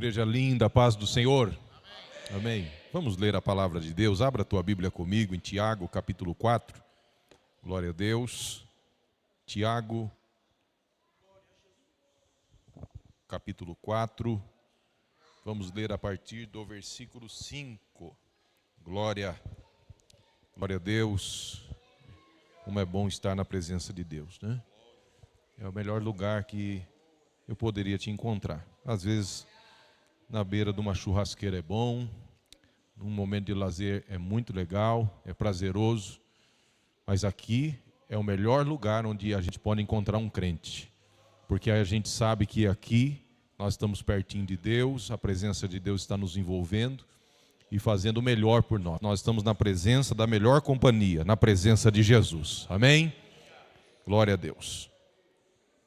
Igreja linda, paz do Senhor. Amém. Vamos ler a palavra de Deus. Abra a tua Bíblia comigo em Tiago, capítulo 4. Glória a Deus. Tiago, capítulo 4. Vamos ler a partir do versículo 5. Glória a Deus. Como é bom estar na presença de Deus, né? É o melhor lugar que eu poderia te encontrar. Às vezes, na beira de uma churrasqueira é bom, num momento de lazer é muito legal, é prazeroso, mas aqui é o melhor lugar onde a gente pode encontrar um crente, porque a gente sabe que aqui nós estamos pertinho de Deus, a presença de Deus está nos envolvendo e fazendo o melhor por nós. Nós estamos na presença da melhor companhia, na presença de Jesus. Amém? Glória a Deus.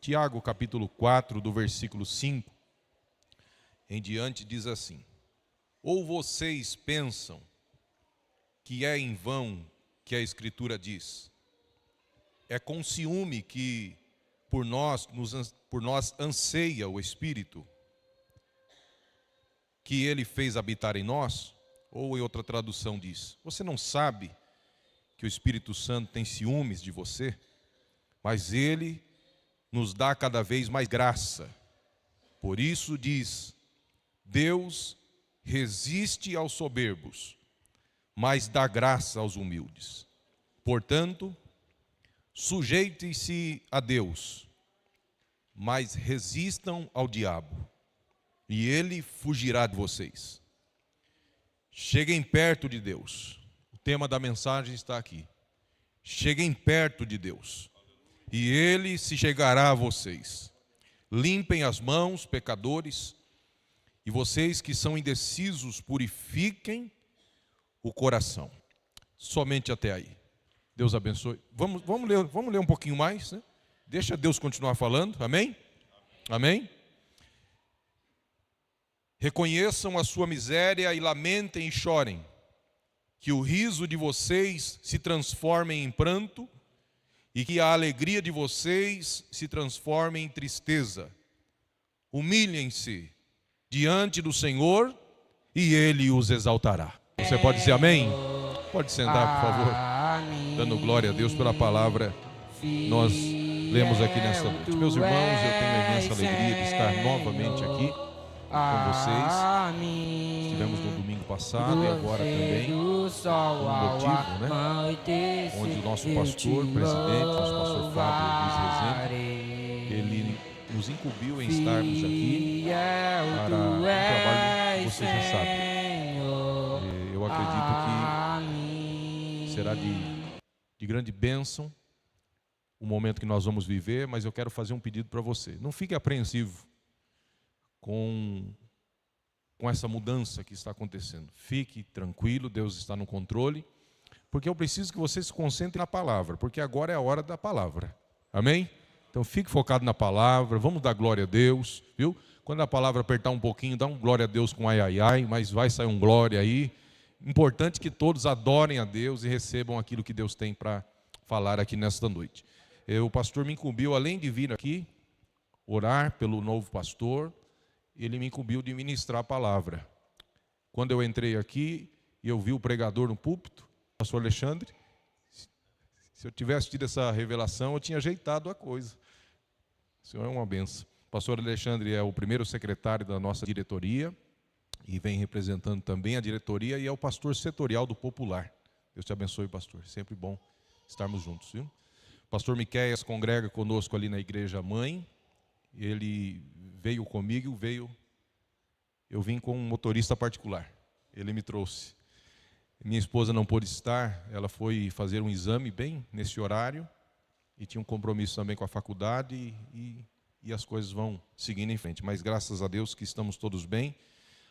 Tiago, capítulo 4, do versículo 5 em diante, diz assim: ou vocês pensam que é em vão que a Escritura diz, é com ciúme que por nós anseia o Espírito que Ele fez habitar em nós? Ou em outra tradução diz, você não sabe que o Espírito Santo tem ciúmes de você? Mas Ele nos dá cada vez mais graça. Por isso diz, Deus resiste aos soberbos, mas dá graça aos humildes. Portanto, sujeitem-se a Deus, mas resistam ao diabo, e ele fugirá de vocês. Cheguem perto de Deus. O tema da mensagem está aqui. Cheguem perto de Deus, e Ele se chegará a vocês. Limpem as mãos, pecadores, e vocês que são indecisos, purifiquem o coração. Somente até aí. Deus abençoe. Vamos ler um pouquinho mais, né? Deixa Deus continuar falando. Amém? Amém? Reconheçam a sua miséria e lamentem e chorem. Que o riso de vocês se transforme em pranto e que a alegria de vocês se transforme em tristeza. Humilhem-se diante do Senhor e Ele os exaltará. Você pode dizer amém? Pode sentar, por favor. Dando glória a Deus pela palavra nós lemos aqui nesta noite. Meus irmãos, eu tenho a imensa alegria de estar novamente aqui com vocês. Estivemos no domingo passado e agora também um motivo, né? Onde o nosso pastor, presidente, nosso pastor Fábio Luiz Rezende, ele nos incumbiu em estarmos aqui para um trabalho que você já sabe. Eu acredito que será de grande bênção o momento que nós vamos viver, mas eu quero fazer um pedido para você. Não fique apreensivo com essa mudança que está acontecendo. Fique tranquilo, Deus está no controle, porque eu preciso que você se concentre na palavra, porque agora é a hora da palavra. Amém? Então fique focado na palavra, vamos dar glória a Deus, viu? Quando a palavra apertar um pouquinho, dá um glória a Deus com ai, ai, ai, mas vai sair um glória aí. Importante que todos adorem a Deus e recebam aquilo que Deus tem para falar aqui nesta noite. O pastor me incumbiu, além de vir aqui, orar pelo novo pastor, ele me incumbiu de ministrar a palavra. Quando eu entrei aqui e eu vi o pregador no púlpito, o pastor Alexandre, se eu tivesse tido essa revelação, eu tinha ajeitado a coisa. O Senhor é uma benção. O pastor Alexandre é o primeiro secretário da nossa diretoria e vem representando também a diretoria e é o pastor setorial do Popular. Deus te abençoe, pastor. Sempre bom estarmos juntos, viu? O pastor Miqueias congrega conosco ali na igreja mãe. Ele veio comigo, eu vim com um motorista particular, ele me trouxe. Minha esposa não pôde estar, ela foi fazer um exame bem nesse horário, e tinha um compromisso também com a faculdade, e as coisas vão seguindo em frente. Mas graças a Deus que estamos todos bem,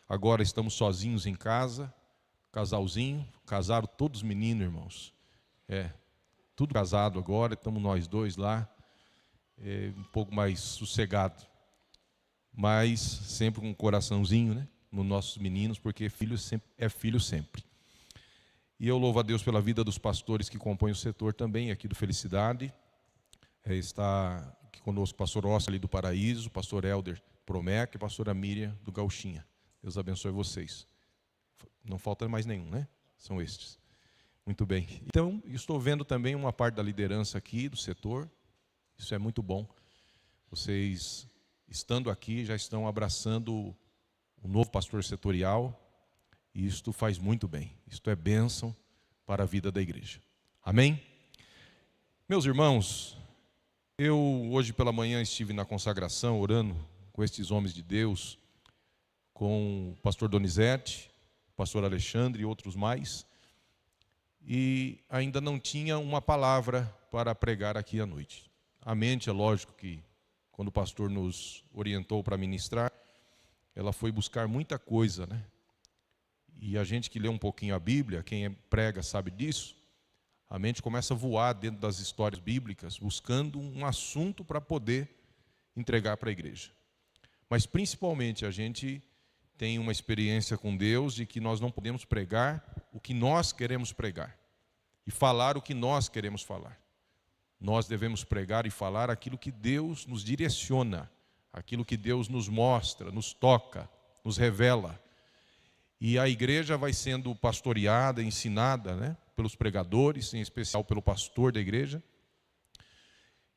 agora estamos sozinhos em casa, casalzinho, casaram todos meninos, irmãos. Tudo casado agora, estamos nós dois lá. Um pouco mais sossegado, mas sempre com um coraçãozinho, né, nos nossos meninos, porque filho sempre é filho sempre. E eu louvo a Deus pela vida dos pastores que compõem o setor também aqui do Felicidade. Está aqui conosco o pastor Oscar ali do Paraíso, o pastor Helder Promec e a pastora Miriam do Gauchinha. Deus abençoe vocês. Não falta mais nenhum, né? São estes. Muito bem. Então, estou vendo também uma parte da liderança aqui, do setor. Isso é muito bom. Vocês, estando aqui, já estão abraçando o novo pastor setorial. E isto faz muito bem. Isto é bênção para a vida da igreja. Amém? Meus irmãos, eu hoje pela manhã estive na consagração, orando com estes homens de Deus, com o pastor Donizete, o pastor Alexandre e outros mais, e ainda não tinha uma palavra para pregar aqui à noite. A mente, é lógico que, quando o pastor nos orientou para ministrar, ela foi buscar muita coisa, né? E a gente que lê um pouquinho a Bíblia, quem prega sabe disso, a mente começa a voar dentro das histórias bíblicas, buscando um assunto para poder entregar para a igreja. Mas principalmente a gente tem uma experiência com Deus de que nós não podemos pregar o que nós queremos pregar e falar o que nós queremos falar. Nós devemos pregar e falar aquilo que Deus nos direciona, aquilo que Deus nos mostra, nos toca, nos revela. E a igreja vai sendo pastoreada, ensinada, né, pelos pregadores, em especial pelo pastor da igreja,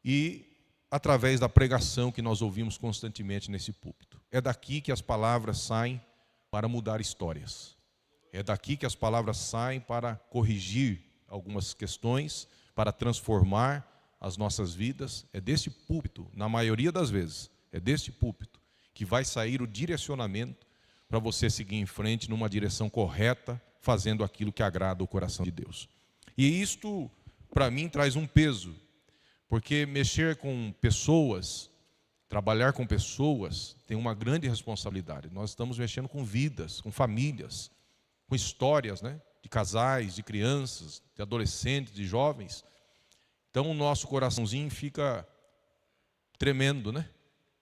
e através da pregação que nós ouvimos constantemente nesse púlpito. É daqui que as palavras saem para mudar histórias. É daqui que as palavras saem para corrigir algumas questões, para transformar as nossas vidas. É desse púlpito, na maioria das vezes, é desse púlpito que vai sair o direcionamento para você seguir em frente numa direção correta, fazendo aquilo que agrada o coração de Deus. E isto, para mim, traz um peso, porque mexer com pessoas, trabalhar com pessoas, tem uma grande responsabilidade. Nós estamos mexendo com vidas, com famílias, com histórias, né, de casais, de crianças, de adolescentes, de jovens. Então o nosso coraçãozinho fica tremendo, né,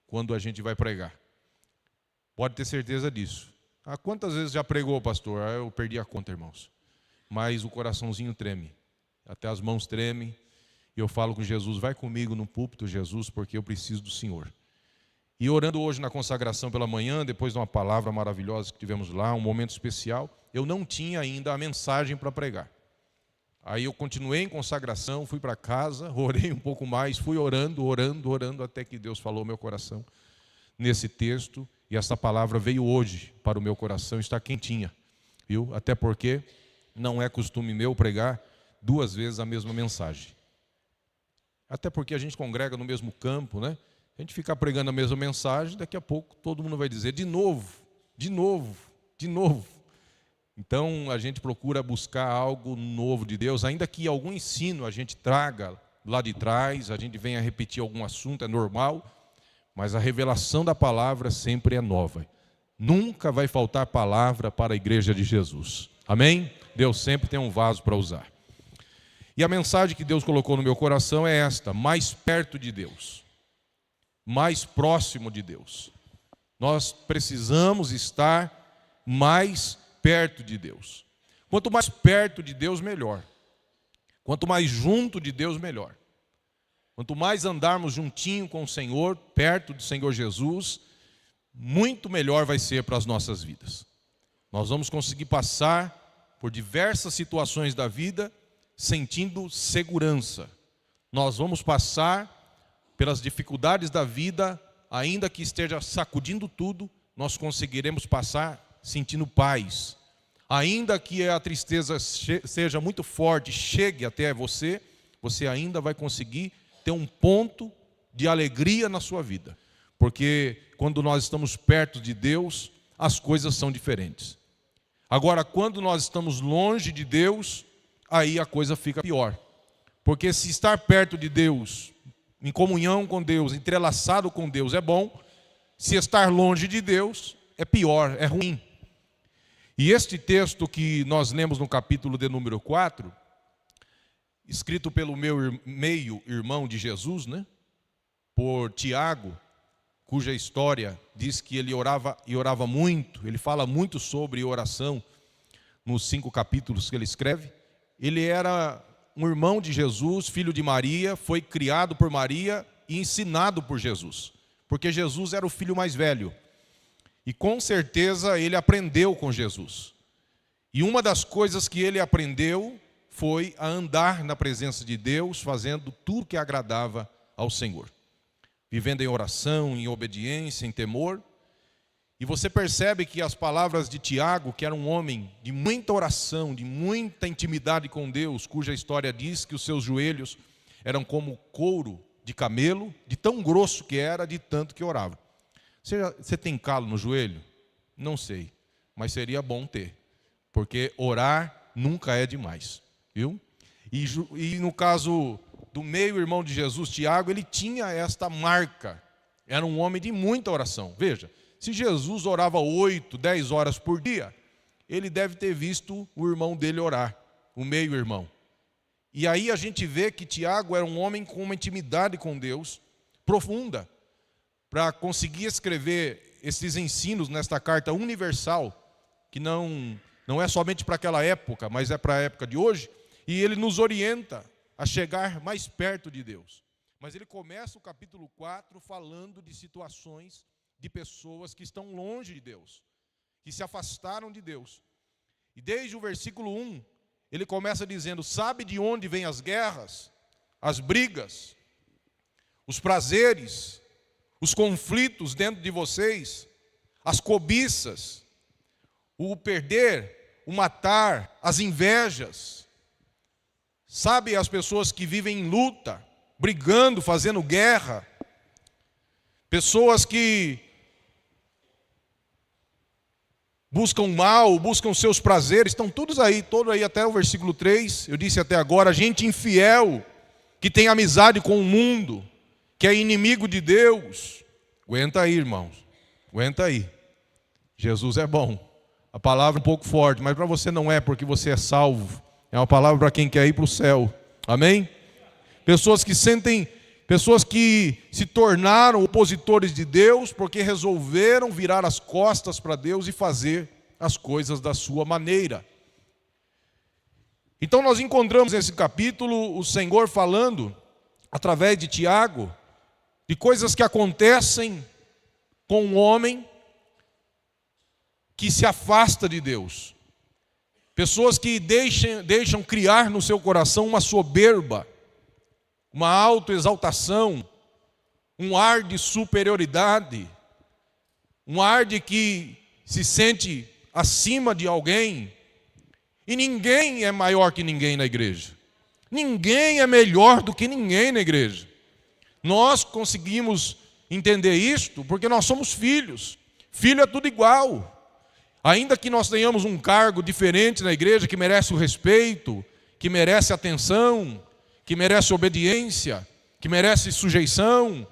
quando a gente vai pregar. Pode ter certeza disso. Quantas vezes já pregou, pastor? Eu perdi a conta, irmãos. Mas o coraçãozinho treme. Até as mãos tremem. E eu falo com Jesus, vai comigo no púlpito, Jesus, porque eu preciso do Senhor. E orando hoje na consagração pela manhã, depois de uma palavra maravilhosa que tivemos lá, um momento especial, eu não tinha ainda a mensagem para pregar. Aí eu continuei em consagração, fui para casa, orei um pouco mais, fui orando, até que Deus falou ao meu coração nesse texto. E essa palavra veio hoje para o meu coração, está quentinha, viu? Até porque não é costume meu pregar 2 vezes a mesma mensagem. Até porque a gente congrega no mesmo campo, né? A gente ficar pregando a mesma mensagem, daqui a pouco todo mundo vai dizer de novo. Então a gente procura buscar algo novo de Deus, ainda que algum ensino a gente traga lá de trás, a gente venha repetir algum assunto, é normal. Mas a revelação da palavra sempre é nova. Nunca vai faltar palavra para a igreja de Jesus. Amém? Deus sempre tem um vaso para usar. E a mensagem que Deus colocou no meu coração é esta: mais perto de Deus. Mais próximo de Deus. Nós precisamos estar mais perto de Deus. Quanto mais perto de Deus, melhor. Quanto mais junto de Deus, melhor. Quanto mais andarmos juntinho com o Senhor, perto do Senhor Jesus, muito melhor vai ser para as nossas vidas. Nós vamos conseguir passar por diversas situações da vida sentindo segurança. Nós vamos passar pelas dificuldades da vida, ainda que esteja sacudindo tudo, nós conseguiremos passar sentindo paz. Ainda que a tristeza seja muito forte, chegue até você, você ainda vai conseguir ter um ponto de alegria na sua vida. Porque quando nós estamos perto de Deus, as coisas são diferentes. Agora, quando nós estamos longe de Deus, aí a coisa fica pior. Porque se estar perto de Deus, em comunhão com Deus, entrelaçado com Deus é bom, se estar longe de Deus é pior, é ruim. E este texto que nós lemos no capítulo de número 4, escrito pelo meu meio-irmão de Jesus, né? Por Tiago, cuja história diz que ele orava e orava muito, ele fala muito sobre oração nos 5 capítulos que ele escreve. Ele era um irmão de Jesus, filho de Maria, foi criado por Maria e ensinado por Jesus, porque Jesus era o filho mais velho. E com certeza ele aprendeu com Jesus. E uma das coisas que ele aprendeu foi a andar na presença de Deus, fazendo tudo que agradava ao Senhor. Vivendo em oração, em obediência, em temor. E você percebe que as palavras de Tiago, que era um homem de muita oração, de muita intimidade com Deus, cuja história diz que os seus joelhos eram como couro de camelo, de tão grosso que era, de tanto que orava. Você tem calo no joelho? Não sei, mas seria bom ter, porque orar nunca é demais, viu? E no caso do meio-irmão de Jesus, Tiago, ele tinha esta marca, era um homem de muita oração. Veja, se Jesus orava 8, 10 horas por dia, ele deve ter visto o irmão dele orar, o meio-irmão. E aí a gente vê que Tiago era um homem com uma intimidade com Deus profunda, para conseguir escrever esses ensinos nesta carta universal, que não é somente para aquela época, mas é para a época de hoje, e ele nos orienta a chegar mais perto de Deus. Mas ele começa o capítulo 4 falando de situações de pessoas que estão longe de Deus, que se afastaram de Deus. E desde o versículo 1, ele começa dizendo: sabe de onde vêm as guerras, as brigas, os prazeres, os conflitos dentro de vocês, as cobiças, o perder, o matar, as invejas. Sabe as pessoas que vivem em luta, brigando, fazendo guerra, pessoas que buscam mal, buscam seus prazeres, estão todos aí, todo aí até o versículo 3, eu disse até agora, gente infiel, que tem amizade com o mundo, que é inimigo de Deus. Aguenta aí, irmãos, aguenta aí. Jesus é bom. A palavra é um pouco forte, mas para você não é, porque você é salvo. É uma palavra para quem quer ir para o céu. Amém? Pessoas que se tornaram opositores de Deus porque resolveram virar as costas para Deus e fazer as coisas da sua maneira. Então nós encontramos nesse capítulo o Senhor falando, através de Tiago, de coisas que acontecem com um homem que se afasta de Deus. Pessoas que deixam criar no seu coração uma soberba, uma autoexaltação, um ar de superioridade, um ar de que se sente acima de alguém. E ninguém é maior que ninguém na igreja. Ninguém é melhor do que ninguém na igreja. Nós conseguimos entender isto porque nós somos filhos. Filho é tudo igual. Ainda que nós tenhamos um cargo diferente na igreja que merece o respeito, que merece atenção, que merece obediência, que merece sujeição,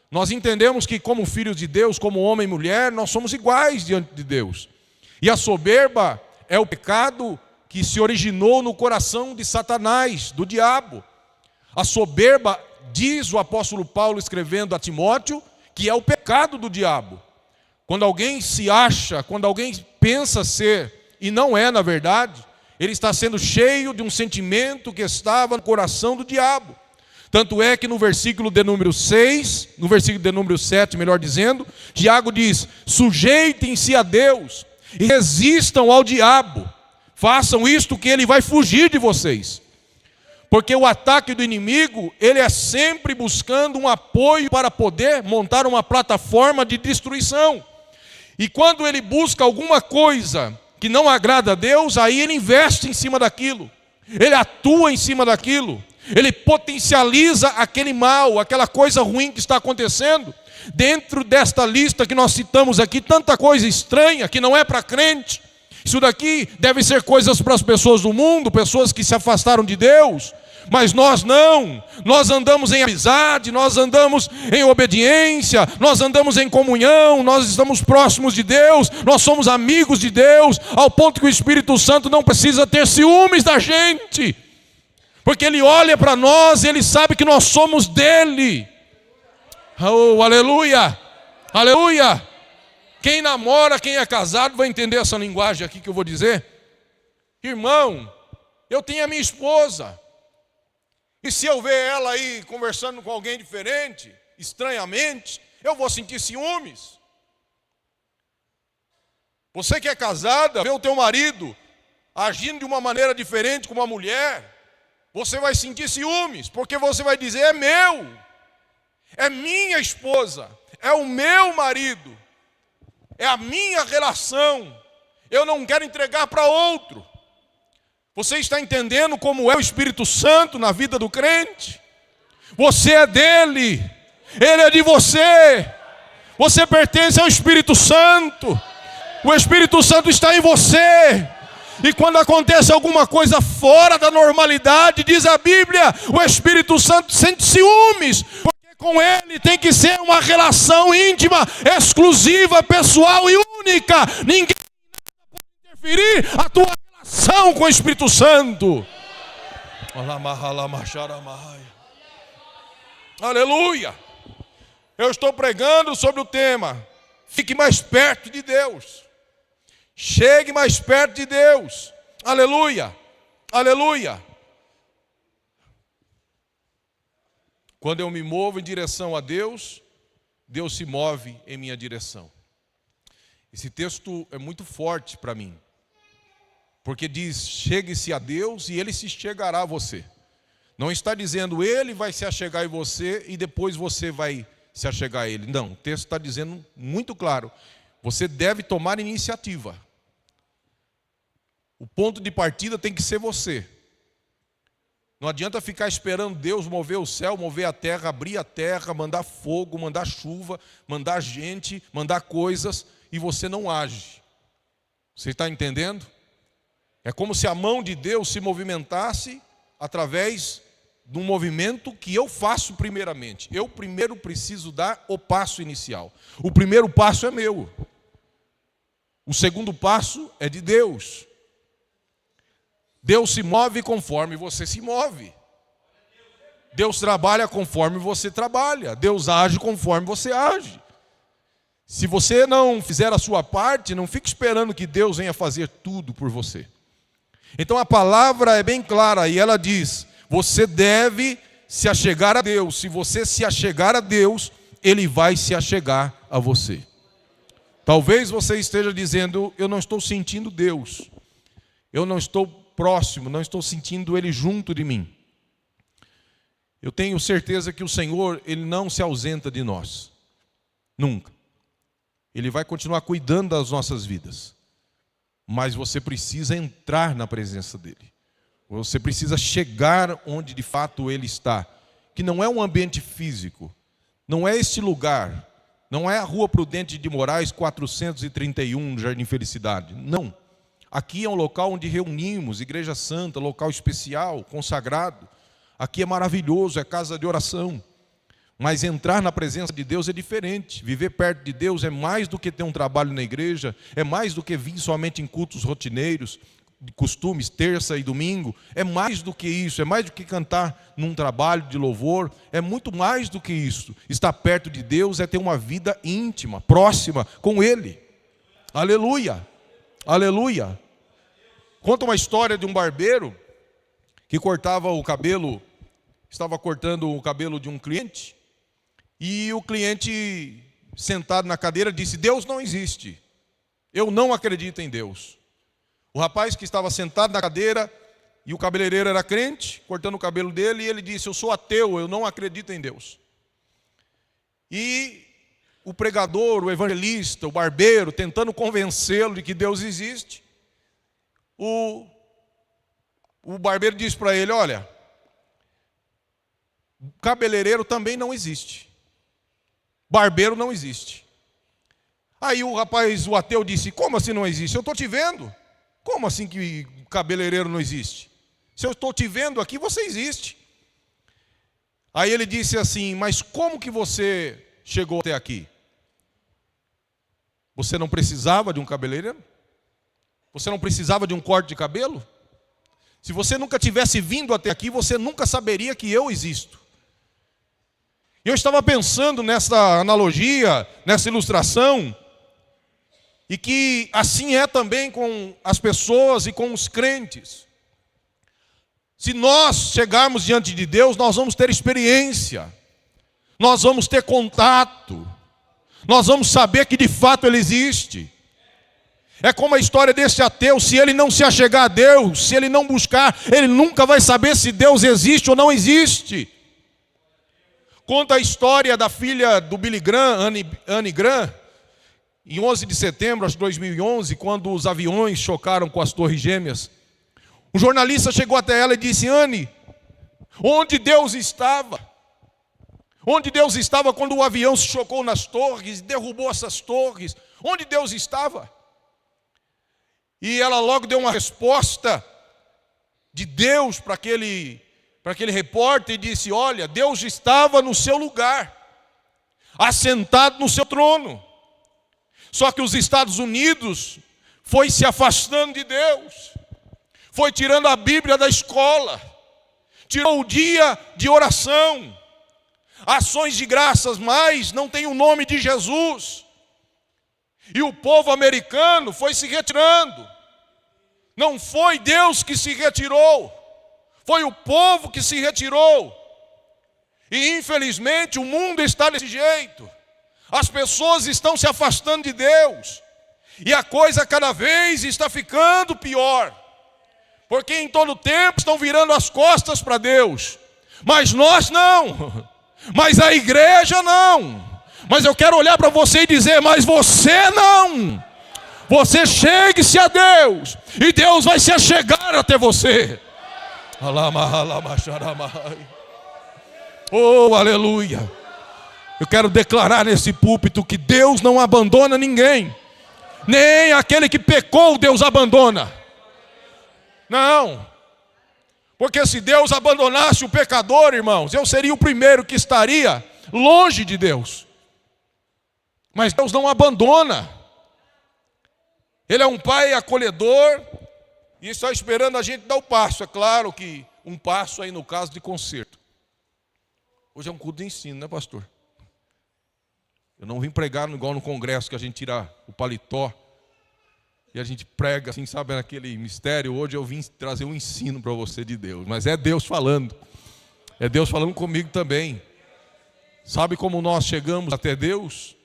nós entendemos que como filhos de Deus, como homem e mulher, nós somos iguais diante de Deus. E a soberba é o pecado que se originou no coração de Satanás, do diabo. A soberba, diz o apóstolo Paulo escrevendo a Timóteo, que é o pecado do diabo. Quando alguém se acha, quando alguém pensa ser e não é na verdade, ele está sendo cheio de um sentimento que estava no coração do diabo. Tanto é que no versículo de número 6, no versículo de número 7, melhor dizendo, Tiago diz: sujeitem-se a Deus e resistam ao diabo. Façam isto que ele vai fugir de vocês. Porque o ataque do inimigo, ele é sempre buscando um apoio para poder montar uma plataforma de destruição. E quando ele busca alguma coisa que não agrada a Deus, aí ele investe em cima daquilo. Ele atua em cima daquilo. Ele potencializa aquele mal, aquela coisa ruim que está acontecendo. Dentro desta lista que nós citamos aqui, tanta coisa estranha que não é para crente. Isso daqui deve ser coisas para as pessoas do mundo, pessoas que se afastaram de Deus. Mas nós não, nós andamos em amizade, nós andamos em obediência, nós andamos em comunhão, nós estamos próximos de Deus, nós somos amigos de Deus, ao ponto que o Espírito Santo não precisa ter ciúmes da gente, porque Ele olha para nós e Ele sabe que nós somos dEle. Oh, aleluia, aleluia. Quem namora, quem é casado vai entender essa linguagem aqui que eu vou dizer. Irmão, eu tenho a minha esposa, e se eu ver ela aí conversando com alguém diferente, estranhamente, eu vou sentir ciúmes. Você que é casada, vê o teu marido agindo de uma maneira diferente com uma mulher, você vai sentir ciúmes, porque você vai dizer: é meu, é minha esposa, é o meu marido, é a minha relação, eu não quero entregar para outro. Você está entendendo como é o Espírito Santo na vida do crente? Você é dele, ele é de você, você pertence ao Espírito Santo, o Espírito Santo está em você. E quando acontece alguma coisa fora da normalidade, diz a Bíblia, o Espírito Santo sente ciúmes, porque com ele tem que ser uma relação íntima, exclusiva, pessoal e única. Ninguém pode interferir a tua relação com o Espírito Santo. Aleluia! Eu estou pregando sobre o tema: fique mais perto de Deus. Chegue mais perto de Deus. Aleluia, aleluia. Quando eu me movo em direção a Deus, Deus se move em minha direção. Esse texto é muito forte para mim, porque diz: chegue-se a Deus e Ele se chegará a você. Não está dizendo Ele vai se achegar em você e depois você vai se achegar a Ele. Não, o texto está dizendo muito claro: você deve tomar iniciativa. O ponto de partida tem que ser você. Não adianta ficar esperando Deus mover o céu, mover a terra, abrir a terra, mandar fogo, mandar chuva, mandar gente, mandar coisas, e você não age. Você está entendendo? É como se a mão de Deus se movimentasse através de um movimento que eu faço primeiramente. Eu primeiro preciso dar o passo inicial. O primeiro passo é meu. O segundo passo é de Deus. Deus se move conforme você se move. Deus trabalha conforme você trabalha. Deus age conforme você age. Se você não fizer a sua parte, não fique esperando que Deus venha fazer tudo por você. Então a palavra é bem clara e ela diz: você deve se achegar a Deus. Se você se achegar a Deus, Ele vai se achegar a você. Talvez você esteja dizendo: eu não estou sentindo Deus. Eu não estou próximo, não estou sentindo Ele junto de mim. Eu tenho certeza que o Senhor, Ele não se ausenta de nós. Nunca. Ele vai continuar cuidando das nossas vidas. Mas você precisa entrar na presença dEle. Você precisa chegar onde de fato Ele está. Que não é um ambiente físico. Não é este lugar. Não é a Rua Prudente de Moraes 431, no Jardim Felicidade. Não. Aqui é um local onde reunimos, Igreja Santa, local especial, consagrado. Aqui é maravilhoso, é casa de oração. Mas entrar na presença de Deus é diferente. Viver perto de Deus é mais do que ter um trabalho na igreja, é mais do que vir somente em cultos rotineiros, de costumes, terça e domingo. É mais do que isso, é mais do que cantar num trabalho de louvor, é muito mais do que isso. Estar perto de Deus é ter uma vida íntima, próxima com Ele. Aleluia, aleluia. Conta uma história de um barbeiro que cortava o cabelo, estava cortando o cabelo de um cliente, e o cliente, sentado na cadeira, disse: Deus não existe, eu não acredito em Deus. O rapaz que estava sentado na cadeira, e o cabeleireiro era crente, cortando o cabelo dele, e ele disse: eu sou ateu, eu não acredito em Deus. E o pregador, o evangelista, o barbeiro, tentando convencê-lo de que Deus existe, o barbeiro disse para ele: olha, cabeleireiro também não existe, barbeiro não existe. Aí o rapaz, o ateu, disse: como assim não existe? Eu estou te vendo. Como assim que cabeleireiro não existe? Se eu estou te vendo aqui, você existe. Aí ele disse assim: mas como que você chegou até aqui? Você não precisava de um cabeleireiro? Você não precisava de um corte de cabelo? Se você nunca tivesse vindo até aqui, você nunca saberia que eu existo. Eu estava pensando nessa analogia, nessa ilustração, e que assim é também com as pessoas e com os crentes. Se nós chegarmos diante de Deus, nós vamos ter experiência, nós vamos ter contato, nós vamos saber que de fato Ele existe. É como a história desse ateu: se ele não se achegar a Deus, se ele não buscar, ele nunca vai saber se Deus existe ou não existe. Conta a história da filha do Billy Graham, Anne Graham, em 11 de setembro de 2011, quando os aviões chocaram com as Torres Gêmeas. Um jornalista chegou até ela e disse: Anne, onde Deus estava? Onde Deus estava quando o avião se chocou nas torres, derrubou essas torres? Onde Deus estava? E ela logo deu uma resposta de Deus para aquele repórter e disse: olha, Deus estava no seu lugar, assentado no seu trono. Só que os Estados Unidos foi se afastando de Deus, foi tirando a Bíblia da escola, tirou o dia de oração, ações de graças, mas não tem o nome de Jesus. E o povo americano foi se retirando. Não foi Deus que se retirou, foi o povo que se retirou. E infelizmente o mundo está desse jeito. As pessoas estão se afastando de Deus. E a coisa cada vez está ficando pior. Porque em todo tempo estão virando as costas para Deus. Mas nós não. Mas a igreja não. Mas eu quero olhar para você e dizer: mas você não. Você chegue-se a Deus, e Deus vai se achegar até você. Oh, aleluia. Eu quero declarar nesse púlpito que Deus não abandona ninguém. Nem aquele que pecou Deus abandona. Não. Porque se Deus abandonasse o pecador, irmãos, eu seria o primeiro que estaria longe de Deus. Mas Deus não abandona. Ele é um pai acolhedor e está esperando a gente dar o passo. É claro que um passo aí no caso de conserto. Hoje é um culto de ensino, né, pastor? Eu não vim pregar igual no congresso que a gente tira o paletó e a gente prega assim, sabe, naquele mistério. Hoje eu vim trazer um ensino para você de Deus. Mas é Deus falando. É Deus falando comigo também. Sabe como nós chegamos até Deus?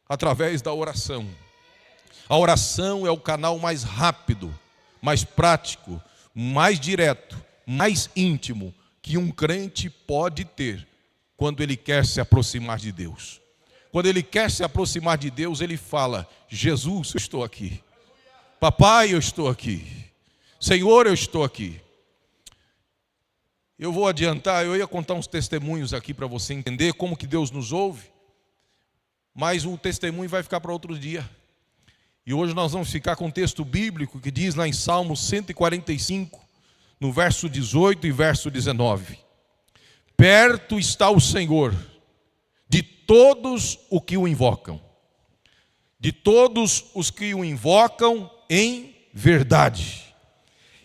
Através da oração. A oração é o canal mais rápido, mais prático, mais direto, mais íntimo que um crente pode ter quando ele quer se aproximar de Deus. Quando ele quer se aproximar de Deus, ele fala: Jesus, eu estou aqui. Papai, eu estou aqui. Senhor, eu estou aqui. Eu vou adiantar, eu ia contar uns testemunhos aqui para você entender como que Deus nos ouve, mas o testemunho vai ficar para outro dia. E hoje nós vamos ficar com um texto bíblico que diz lá em Salmos 145, no verso 18 e verso 19. Perto está o Senhor de todos os que o invocam. De todos os que o invocam em verdade.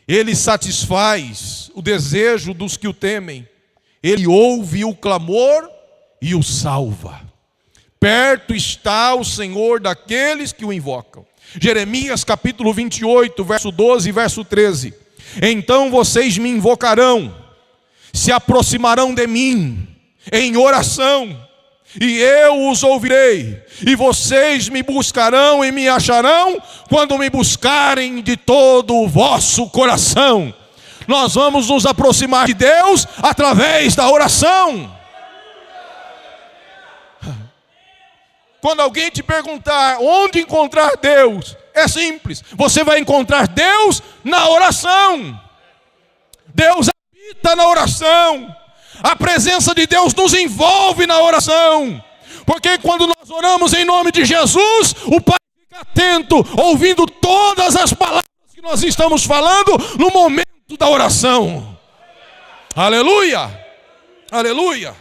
Ele satisfaz o desejo dos que o temem. Ele ouve o clamor e o salva. Perto está o Senhor daqueles que o invocam. Jeremias capítulo 28, verso 12 e verso 13. Então vocês me invocarão, se aproximarão de mim em oração, e eu os ouvirei, e vocês me buscarão e me acharão, quando me buscarem de todo o vosso coração. Nós vamos nos aproximar de Deus através da oração. Quando alguém te perguntar onde encontrar Deus, é simples: você vai encontrar Deus na oração. Deus habita na oração. A presença de Deus nos envolve na oração. Porque quando nós oramos em nome de Jesus, o Pai fica atento, ouvindo todas as palavras que nós estamos falando no momento da oração. Aleluia! Aleluia!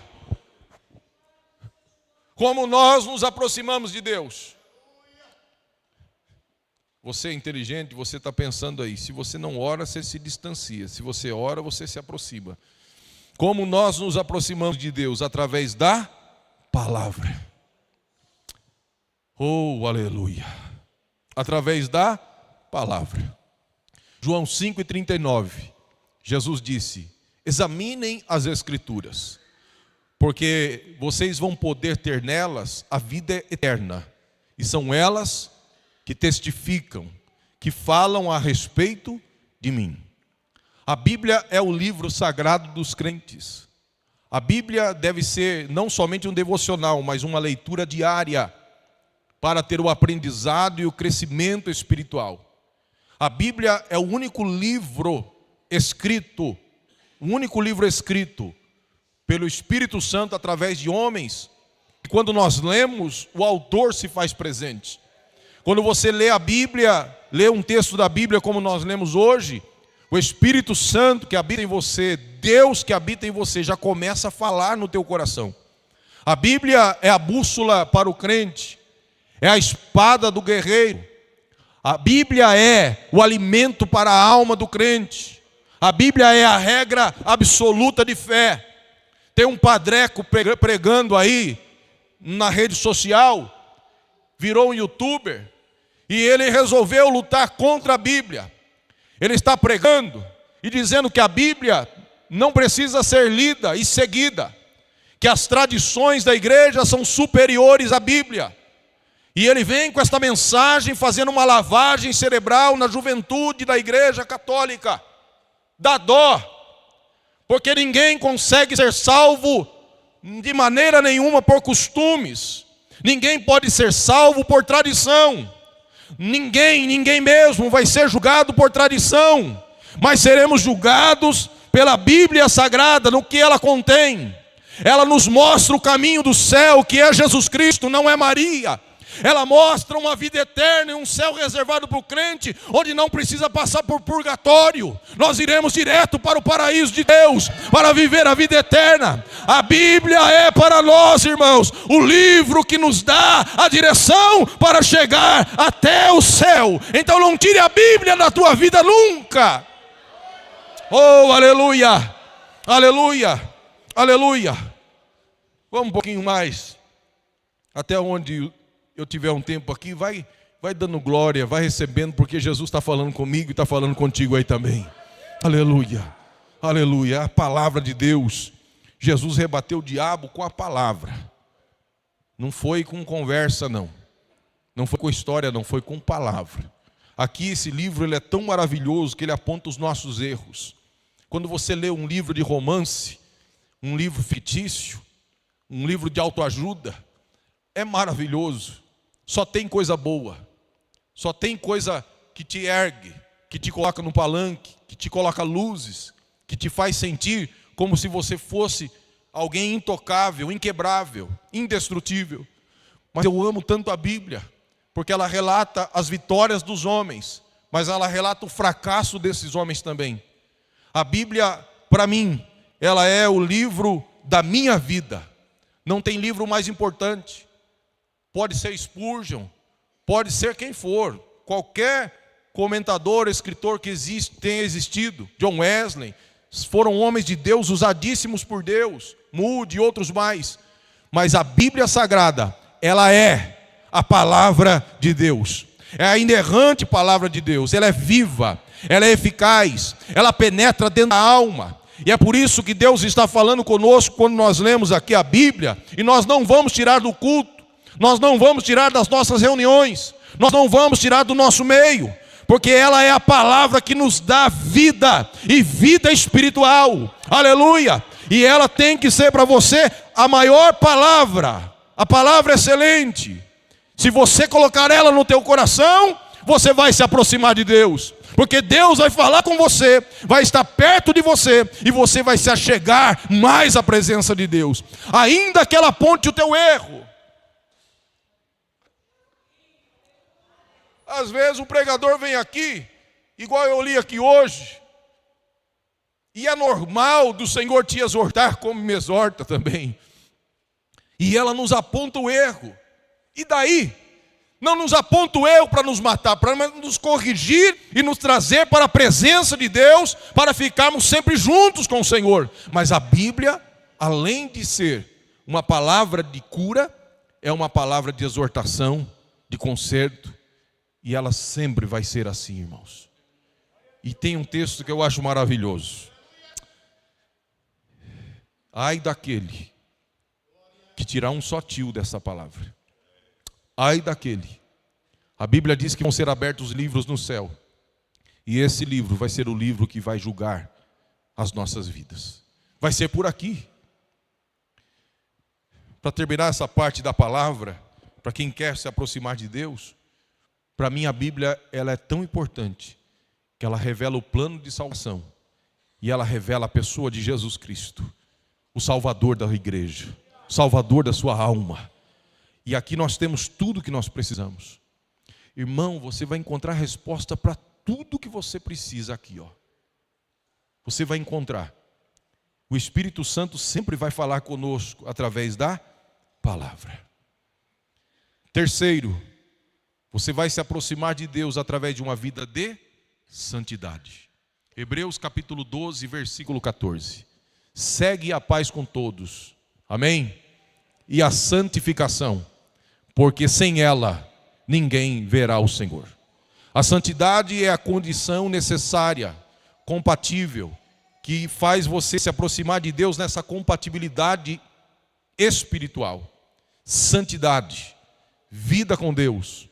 Como nós nos aproximamos de Deus? Você é inteligente, você está pensando aí. Se você não ora, você se distancia. Se você ora, você se aproxima. Como nós nos aproximamos de Deus? Através da palavra. Oh, aleluia. Através da palavra. João 5,39. Jesus disse: examinem as Escrituras, porque vocês vão poder ter nelas a vida eterna, e são elas que testificam, que falam a respeito de mim. A Bíblia é o livro sagrado dos crentes. A Bíblia deve ser não somente um devocional, mas uma leitura diária para ter o aprendizado e o crescimento espiritual. A Bíblia é o único livro escrito pelo Espírito Santo através de homens. E quando nós lemos, o autor se faz presente. Quando você lê a Bíblia, lê um texto da Bíblia como nós lemos hoje, o Espírito Santo que habita em você, Deus que habita em você, já começa a falar no teu coração. A Bíblia é a bússola para o crente, é a espada do guerreiro. A Bíblia é o alimento para a alma do crente. A Bíblia é a regra absoluta de fé. Tem um padreco pregando aí na rede social, virou um youtuber, e ele resolveu lutar contra a Bíblia. Ele está pregando e dizendo que a Bíblia não precisa ser lida e seguida, que as tradições da igreja são superiores à Bíblia. E ele vem com esta mensagem fazendo uma lavagem cerebral na juventude da igreja católica. Dá dó, porque ninguém consegue ser salvo de maneira nenhuma por costumes. Ninguém pode ser salvo por tradição. Ninguém mesmo vai ser julgado por tradição, mas seremos julgados pela Bíblia Sagrada, no que ela contém. Ela nos mostra o caminho do céu, que é Jesus Cristo, não é Maria. Ela mostra uma vida eterna e um céu reservado para o crente, onde não precisa passar por purgatório. Nós iremos direto para o paraíso de Deus, para viver a vida eterna. A Bíblia é para nós, irmãos, o livro que nos dá a direção para chegar até o céu. Então não tire a Bíblia da tua vida nunca. Oh, aleluia, aleluia, aleluia. Vamos um pouquinho mais, até onde eu tiver um tempo aqui, vai dando glória, vai recebendo, porque Jesus está falando comigo e está falando contigo aí também. Aleluia, aleluia, a palavra de Deus. Jesus rebateu o diabo com a palavra. Não foi com conversa, não. Não foi com história, não, foi com palavra. Aqui esse livro ele é tão maravilhoso que ele aponta os nossos erros. Quando você lê um livro de romance, um livro fictício, um livro de autoajuda, é maravilhoso. Só tem coisa boa, só tem coisa que te ergue, que te coloca no palanque, que te coloca luzes, que te faz sentir como se você fosse alguém intocável, inquebrável, indestrutível. Mas eu amo tanto a Bíblia, porque ela relata as vitórias dos homens, mas ela relata o fracasso desses homens também. A Bíblia, para mim, ela é o livro da minha vida. Não tem livro mais importante. Pode ser Spurgeon, pode ser quem for, qualquer comentador, escritor que tenha existido, John Wesley, foram homens de Deus, usadíssimos por Deus, Moody e outros mais. Mas a Bíblia Sagrada, ela é a palavra de Deus, é a inerrante palavra de Deus, ela é viva, ela é eficaz, ela penetra dentro da alma. E é por isso que Deus está falando conosco quando nós lemos aqui a Bíblia, e nós não vamos tirar do culto, nós não vamos tirar das nossas reuniões, nós não vamos tirar do nosso meio, porque ela é a palavra que nos dá vida, e vida espiritual, aleluia. E ela tem que ser para você a maior palavra, a palavra excelente. Se você colocar ela no teu coração, você vai se aproximar de Deus, porque Deus vai falar com você, vai estar perto de você, e você vai se achegar mais à presença de Deus, ainda que ela aponte o teu erro. Às vezes o pregador vem aqui, igual eu li aqui hoje, e é normal do Senhor te exortar como me exorta também, e ela nos aponta o erro. E daí? Não nos aponta o erro para nos matar, para nos corrigir e nos trazer para a presença de Deus, para ficarmos sempre juntos com o Senhor. Mas a Bíblia, além de ser uma palavra de cura, é uma palavra de exortação, de conserto, e ela sempre vai ser assim, irmãos. E tem um texto que eu acho maravilhoso. Ai daquele que tirar um só tio dessa palavra. Ai daquele A Bíblia diz que vão ser abertos livros no céu. E esse livro vai ser o livro que vai julgar as nossas vidas. Vai ser por aqui. Para terminar essa parte da palavra, para quem quer se aproximar de Deus, para mim a Bíblia ela é tão importante que ela revela o plano de salvação e ela revela a pessoa de Jesus Cristo, o Salvador da igreja, o Salvador da sua alma. E aqui nós temos tudo que nós precisamos. Irmão, você vai encontrar resposta para tudo que você precisa aqui, ó. Você vai encontrar. O Espírito Santo sempre vai falar conosco através da palavra. Terceiro, você vai se aproximar de Deus através de uma vida de santidade. Hebreus capítulo 12, versículo 14. Segue a paz com todos, amém? E a santificação, porque sem ela ninguém verá o Senhor. A santidade é a condição necessária, compatível, que faz você se aproximar de Deus nessa compatibilidade espiritual. Santidade, vida com Deus,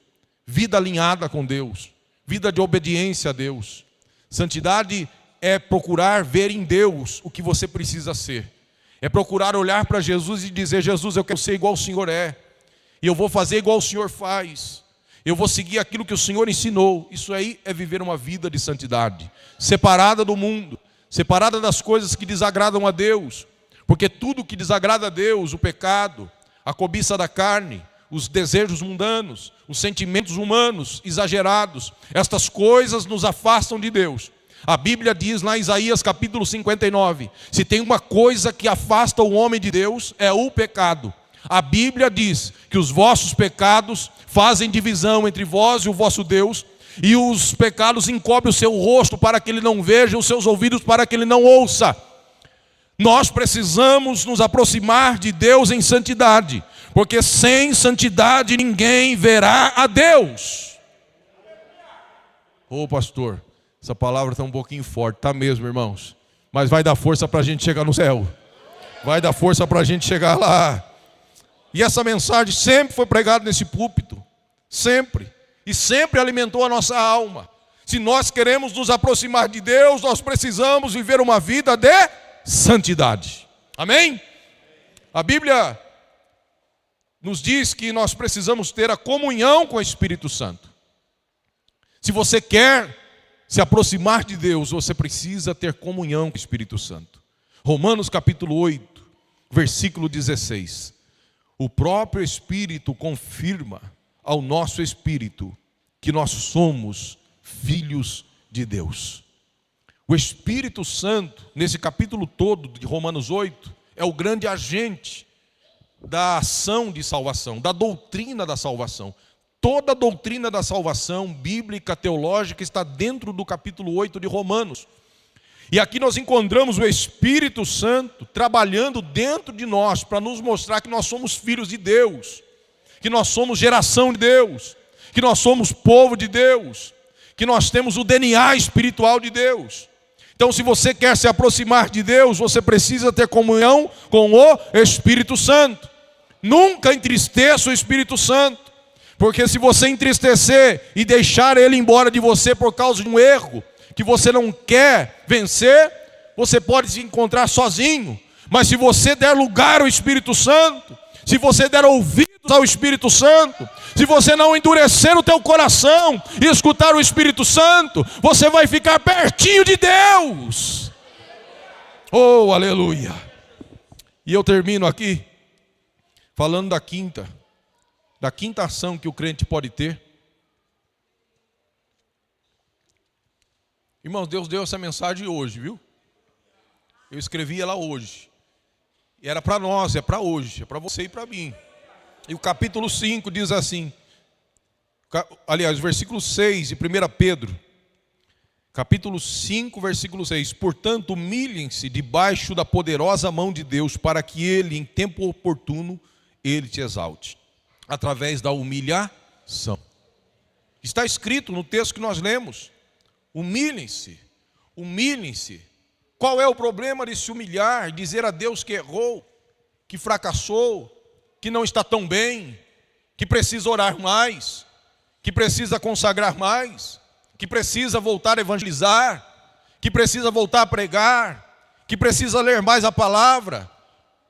vida alinhada com Deus, vida de obediência a Deus. Santidade é procurar ver em Deus o que você precisa ser. É procurar olhar para Jesus e dizer: Jesus, eu quero ser igual o Senhor é. E eu vou fazer igual o Senhor faz. Eu vou seguir aquilo que o Senhor ensinou. Isso aí é viver uma vida de santidade, separada do mundo, separada das coisas que desagradam a Deus. Porque tudo que desagrada a Deus, o pecado, a cobiça da carne, os desejos mundanos, os sentimentos humanos exagerados, estas coisas nos afastam de Deus. A Bíblia diz lá em Isaías capítulo 59, se tem uma coisa que afasta o homem de Deus, é o pecado. A Bíblia diz que os vossos pecados fazem divisão entre vós e o vosso Deus, e os pecados encobrem o seu rosto para que ele não veja, os seus ouvidos para que ele não ouça. Nós precisamos nos aproximar de Deus em santidade, porque sem santidade ninguém verá a Deus. Ô pastor, essa palavra está um pouquinho forte, está mesmo, irmãos, mas vai dar força para a gente chegar no céu, vai dar força para a gente chegar lá. E essa mensagem sempre foi pregada nesse púlpito, sempre, e sempre alimentou a nossa alma. Se nós queremos nos aproximar de Deus, nós precisamos viver uma vida de santidade, amém? A Bíblia nos diz que nós precisamos ter a comunhão com o Espírito Santo. Se você quer se aproximar de Deus, você precisa ter comunhão com o Espírito Santo. Romanos capítulo 8, versículo 16. O próprio Espírito confirma ao nosso espírito que nós somos filhos de Deus. O Espírito Santo, nesse capítulo todo de Romanos 8, é o grande agente da ação de salvação, da doutrina da salvação. Toda a doutrina da salvação bíblica, teológica, está dentro do capítulo 8 de Romanos. E aqui nós encontramos o Espírito Santo trabalhando dentro de nós para nos mostrar que nós somos filhos de Deus, que nós somos geração de Deus, que nós somos povo de Deus, que nós temos o DNA espiritual de Deus. Então, se você quer se aproximar de Deus, você precisa ter comunhão com o Espírito Santo. Nunca entristeça o Espírito Santo, porque se você entristecer e deixar ele embora de você por causa de um erro que você não quer vencer, você pode se encontrar sozinho. Mas se você der lugar ao Espírito Santo, se você der ouvidos ao Espírito Santo, se você não endurecer o teu coração e escutar o Espírito Santo, você vai ficar pertinho de Deus. Oh, aleluia. E eu termino aqui falando da quinta ação que o crente pode ter. Irmãos, Deus deu essa mensagem hoje, viu? Eu escrevi ela hoje. E era para nós, é para hoje, é para você e para mim. E o capítulo 5 diz assim, aliás, versículo 6 de 1 Pedro, capítulo 5, versículo 6. Portanto, humilhem-se debaixo da poderosa mão de Deus, para que Ele, em tempo oportuno, Ele te exalte, através da humilhação. Está escrito no texto que nós lemos. Humilhem-se, humilhem-se. Qual é o problema de se humilhar, dizer a Deus que errou, que fracassou, que não está tão bem, que precisa orar mais, que precisa consagrar mais, que precisa voltar a evangelizar, que precisa voltar a pregar, que precisa ler mais a palavra,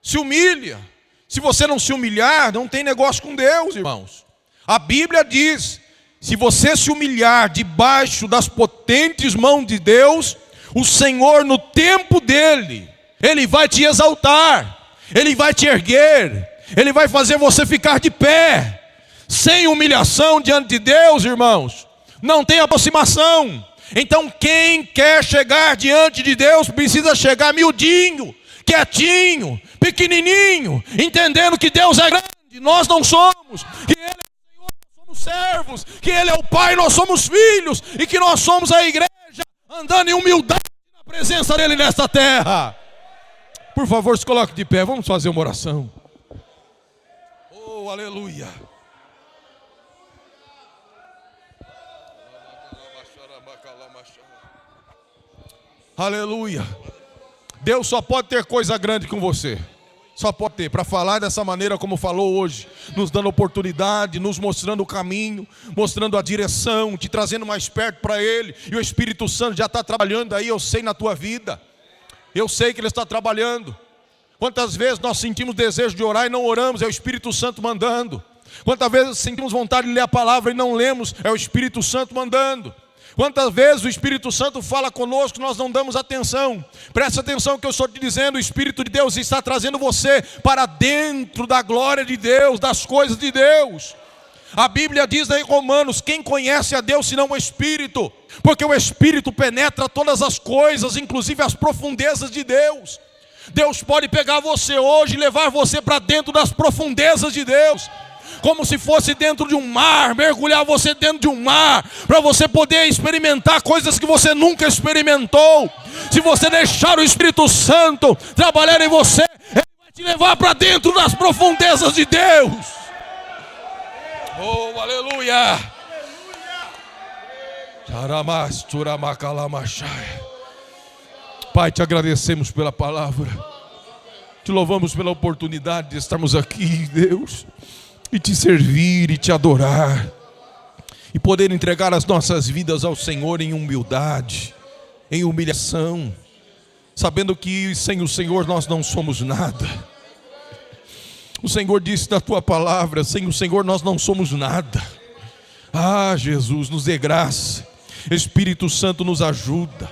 se humilha. Se você não se humilhar, não tem negócio com Deus, irmãos. A Bíblia diz: se você se humilhar debaixo das potentes mãos de Deus, o Senhor, no tempo dele, Ele vai te exaltar, Ele vai te erguer, Ele vai fazer você ficar de pé. Sem humilhação diante de Deus, irmãos, não tem aproximação. Então quem quer chegar diante de Deus precisa chegar miudinho, quietinho, pequenininho, entendendo que Deus é grande, nós não somos, que Ele é o Senhor, nós somos servos, que Ele é o Pai, nós somos filhos, e que nós somos a igreja, andando em humildade na presença dEle nesta terra. Por favor, se coloque de pé, vamos fazer uma oração. Oh, aleluia. Aleluia. Deus só pode ter coisa grande com você. Só pode ter, para falar dessa maneira como falou hoje, nos dando oportunidade, nos mostrando o caminho, mostrando a direção, te trazendo mais perto para Ele. E o Espírito Santo já está trabalhando aí, eu sei, na tua vida. Eu sei que Ele está trabalhando. Quantas vezes nós sentimos desejo de orar e não oramos, é o Espírito Santo mandando. Quantas vezes sentimos vontade de ler a palavra e não lemos, é o Espírito Santo mandando. Quantas vezes o Espírito Santo fala conosco, nós não damos atenção. Presta atenção no que eu estou te dizendo. O Espírito de Deus está trazendo você para dentro da glória de Deus, das coisas de Deus. A Bíblia diz aí em Romanos: quem conhece a Deus senão o Espírito? Porque o Espírito penetra todas as coisas, inclusive as profundezas de Deus. Deus pode pegar você hoje e levar você para dentro das profundezas de Deus, como se fosse dentro de um mar, mergulhar você dentro de um mar, para você poder experimentar coisas que você nunca experimentou. Se você deixar o Espírito Santo trabalhar em você, Ele vai te levar para dentro das profundezas de Deus. Oh, aleluia. Pai, te agradecemos pela palavra, te louvamos pela oportunidade de estarmos aqui, Deus, e te servir e te adorar, e poder entregar as nossas vidas ao Senhor em humildade, em humilhação, sabendo que sem o Senhor nós não somos nada. O Senhor disse na tua palavra: sem o Senhor nós não somos nada. Ah, Jesus, nos dê graça. Espírito Santo, nos ajuda.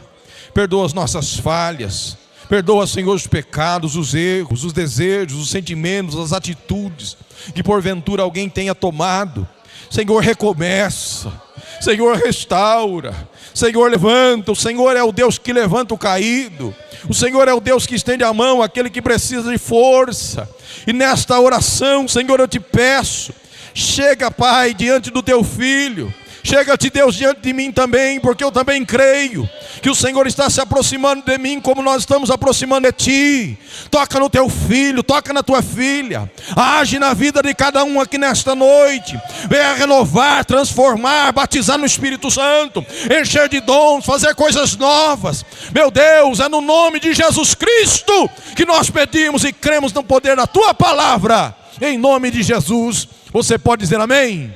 Perdoa as nossas falhas. Perdoa, Senhor, os pecados, os erros, os desejos, os sentimentos, as atitudes que porventura alguém tenha tomado. Senhor, recomeça. Senhor, restaura. Senhor, levanta. O Senhor é o Deus que levanta o caído. O Senhor é o Deus que estende a mão àquele que precisa de força. E nesta oração, Senhor, eu te peço, chega, Pai, diante do teu filho. Chega-te, Deus, diante de mim também, porque eu também creio que o Senhor está se aproximando de mim como nós estamos aproximando de ti. Toca no teu filho, toca na tua filha, age na vida de cada um aqui nesta noite. Venha renovar, transformar, batizar no Espírito Santo, encher de dons, fazer coisas novas. Meu Deus, é no nome de Jesus Cristo que nós pedimos e cremos no poder da tua palavra. Em nome de Jesus. Você pode dizer amém?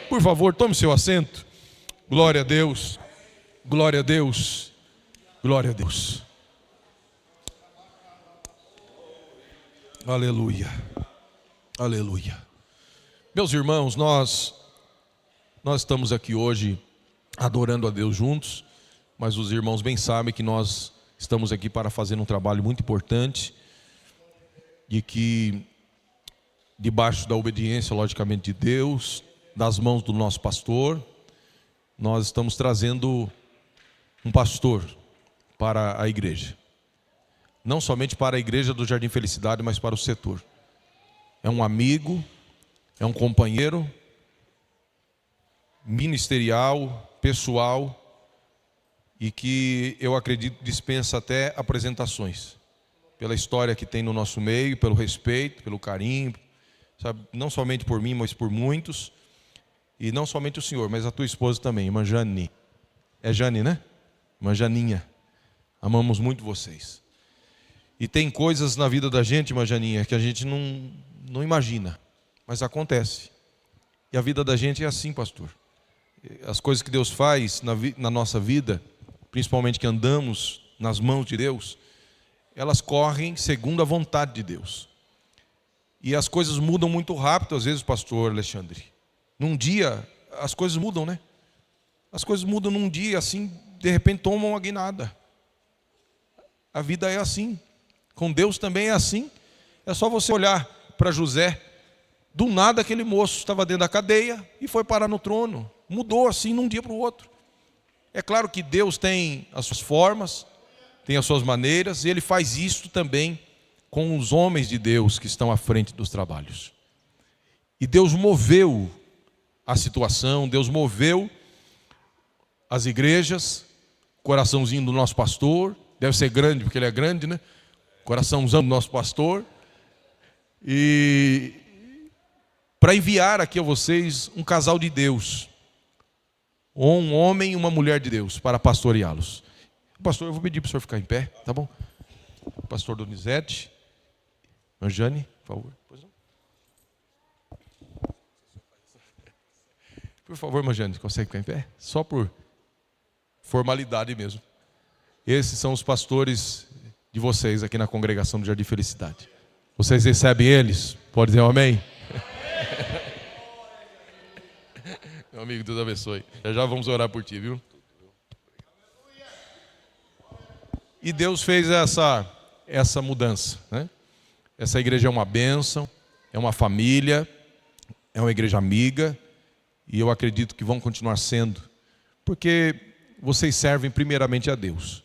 Por favor, tome seu assento. Glória a Deus, glória a Deus, glória a Deus. Aleluia, aleluia. Meus irmãos, nós estamos aqui hoje adorando a Deus juntos, mas os irmãos bem sabem que nós estamos aqui para fazer um trabalho muito importante, de que debaixo da obediência, logicamente, de Deus, das mãos do nosso pastor, nós estamos trazendo um pastor para a igreja. Não somente para a igreja do Jardim Felicidade, mas para o setor. É um amigo, é um companheiro ministerial, pessoal, e que eu acredito dispensa até apresentações, pela história que tem no nosso meio, pelo respeito, pelo carinho, sabe? Não somente por mim, mas por muitos. E não somente o senhor, mas a tua esposa também, irmã Jane. É Jane, né? Irmã Janinha. Amamos muito vocês. E tem coisas na vida da gente, irmã Janinha, que a gente não imagina, mas acontece. E a vida da gente é assim, pastor. As coisas que Deus faz na nossa vida, principalmente que andamos nas mãos de Deus, elas correm segundo a vontade de Deus. E as coisas mudam muito rápido, às vezes, pastor Alexandre. Num dia, as coisas mudam, né? As coisas mudam num dia, assim, de repente tomam uma guinada. A vida é assim. Com Deus também é assim. É só você olhar para José. Do nada aquele moço estava dentro da cadeia e foi parar no trono. Mudou assim num dia para o outro. É claro que Deus tem as suas formas, tem as suas maneiras, e Ele faz isso também com os homens de Deus que estão à frente dos trabalhos. E Deus moveu a situação, Deus moveu as igrejas, coraçãozinho do nosso pastor, deve ser grande porque ele é grande, né? Coraçãozão do nosso pastor. E para enviar aqui a vocês um casal de Deus, ou um homem e uma mulher de Deus, para pastoreá-los. Pastor, eu vou pedir para o senhor ficar em pé, tá bom? Pastor Donizete, Anjane, por favor. Por favor, Manjane, consegue ficar em pé? Só por formalidade mesmo. Esses são os pastores de vocês aqui na congregação do Jardim Felicidade. Vocês recebem eles? Pode dizer um amém? Meu amigo, Deus abençoe. Já vamos orar por ti, viu? E Deus fez essa mudança, né? Essa igreja é uma bênção, é uma família, é uma igreja amiga, e eu acredito que vão continuar sendo, porque vocês servem primeiramente a Deus,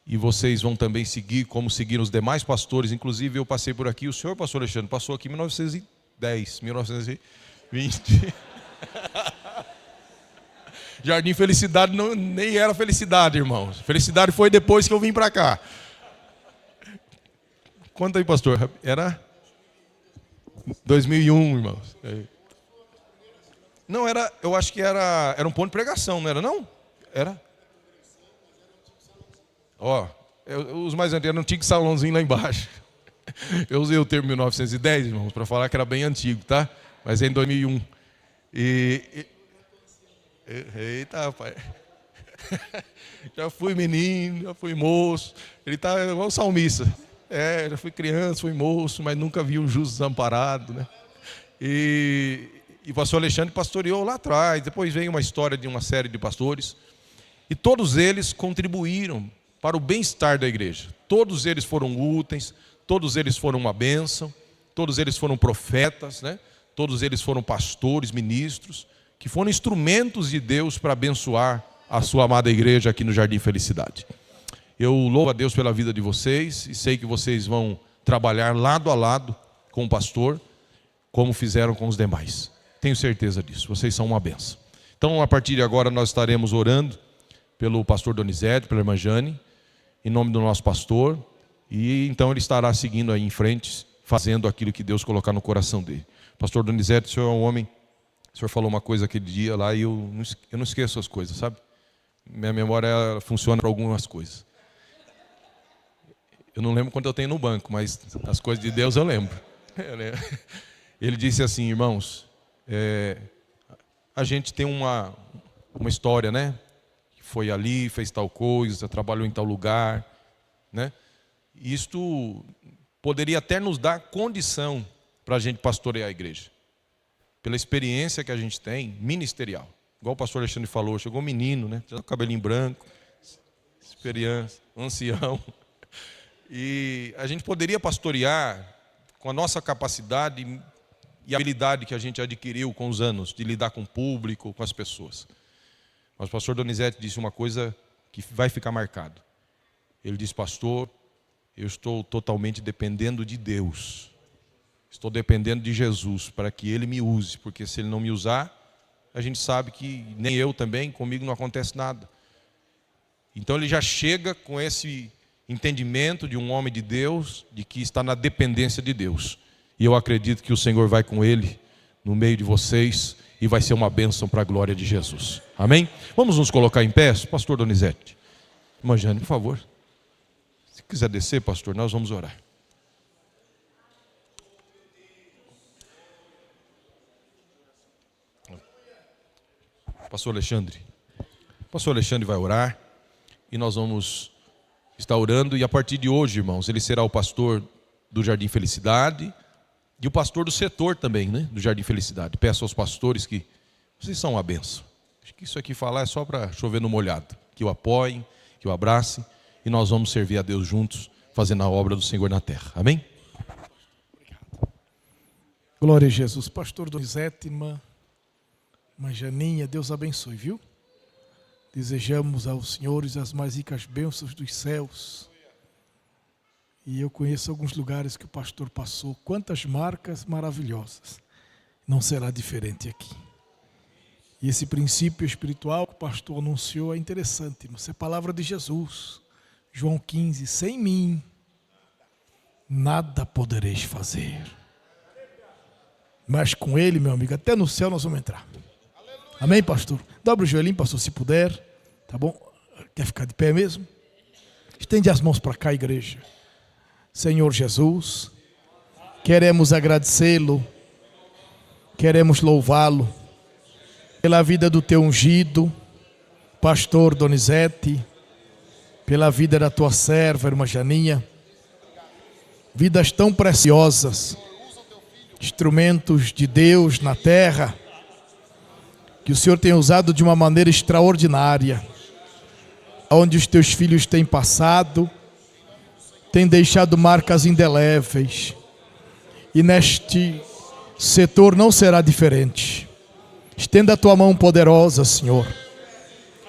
e vocês vão também seguir como seguiram os demais pastores. Inclusive eu passei por aqui, o senhor pastor Alexandre passou aqui em 1910, 1920. Jardim Felicidade nem era felicidade, irmãos. Felicidade foi depois que eu vim para cá. Conta aí, pastor. Era 2001, irmãos. Não, eu acho que era um ponto de pregação, não era não? Era? Os mais antigos não tinha que salãozinho lá embaixo. Eu usei o termo 1910, irmãos, para falar que era bem antigo, tá? Mas é em 2001. Eita, rapaz. Já fui menino, já fui moço. Ele está igual o salmista. Já fui criança, fui moço, mas nunca vi um justo desamparado, né? E o pastor Alexandre pastoreou lá atrás. Depois veio uma história de uma série de pastores. E todos eles contribuíram para o bem-estar da igreja. Todos eles foram úteis, todos eles foram uma bênção, todos eles foram profetas, né? Todos eles foram pastores, ministros, que foram instrumentos de Deus para abençoar a sua amada igreja aqui no Jardim Felicidade. Eu louvo a Deus pela vida de vocês e sei que vocês vão trabalhar lado a lado com o pastor, como fizeram com os demais. Tenho certeza disso, vocês são uma bênção. Então, a partir de agora, nós estaremos orando pelo pastor Donizete, pela irmã Jane, em nome do nosso pastor, e então ele estará seguindo aí em frente, fazendo aquilo que Deus colocar no coração dele. Pastor Donizete, o senhor é um homem, o senhor falou uma coisa aquele dia lá e eu não esqueço as coisas, sabe? Minha memória funciona para algumas coisas. Eu não lembro quanto eu tenho no banco, mas as coisas de Deus eu lembro. Ele disse assim, irmãos, a gente tem uma história, né? Foi ali, fez tal coisa, trabalhou em tal lugar, né? Isto poderia até nos dar condição para a gente pastorear a igreja, pela experiência que a gente tem ministerial. Igual o pastor Alexandre falou, chegou um menino, né? Com cabelinho branco, experiência, ancião. E a gente poderia pastorear com a nossa capacidade e habilidade que a gente adquiriu com os anos, de lidar com o público, com as pessoas. Mas o pastor Donizete disse uma coisa que vai ficar marcado. Ele disse, pastor, eu estou totalmente dependendo de Deus. Estou dependendo de Jesus para que Ele me use, porque se Ele não me usar, a gente sabe que nem eu também, comigo não acontece nada. Então ele já chega com esse entendimento de um homem de Deus, de que está na dependência de Deus. E eu acredito que o Senhor vai com ele no meio de vocês e vai ser uma bênção para a glória de Jesus. Amém? Vamos nos colocar em pé, pastor Donizete. Irmã Jane, por favor. Se quiser descer, pastor, nós vamos orar. Pastor Alexandre. O pastor Alexandre vai orar e nós vamos estar orando. E a partir de hoje, irmãos, ele será o pastor do Jardim Felicidade e o pastor do setor também, né? Do Jardim Felicidade. Peço aos pastores que vocês são uma bênção. Acho que isso aqui falar é só para chover no molhado. Que o apoiem, que o abracem e nós vamos servir a Deus juntos, fazendo a obra do Senhor na terra. Amém? Glória a Jesus. Pastor Donizete, irmã Janinha, Deus abençoe, viu? Desejamos aos senhores as mais ricas bênçãos dos céus. E eu conheço alguns lugares que o pastor passou. Quantas marcas maravilhosas. Não será diferente aqui. E esse princípio espiritual que o pastor anunciou é interessante, irmão. Isso é a palavra de Jesus. João 15, sem mim, nada podereis fazer. Mas com ele, meu amigo, até no céu nós vamos entrar. Amém, pastor? Dobra o joelhinho, pastor, se puder. Tá bom? Quer ficar de pé mesmo? Estende as mãos para cá, igreja. Senhor Jesus, queremos agradecê-lo, queremos louvá-lo pela vida do teu ungido, pastor Donizete, pela vida da tua serva, irmã Janinha. Vidas tão preciosas, instrumentos de Deus na terra, que o Senhor tem usado de uma maneira extraordinária, onde os teus filhos têm passado, têm deixado marcas indeléveis, e neste setor não será diferente. Estenda a tua mão poderosa, Senhor,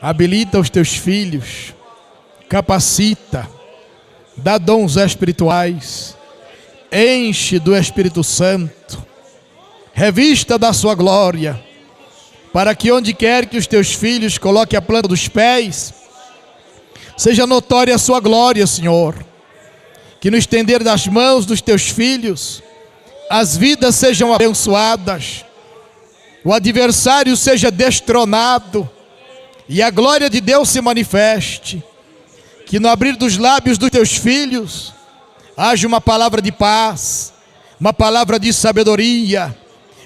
habilita os teus filhos, capacita, dá dons espirituais, enche do Espírito Santo, revista da sua glória, para que onde quer que os teus filhos coloquem a planta dos pés, seja notória a sua glória, Senhor. Que no estender das mãos dos teus filhos, as vidas sejam abençoadas, o adversário seja destronado, e a glória de Deus se manifeste. Que no abrir dos lábios dos teus filhos, haja uma palavra de paz, uma palavra de sabedoria,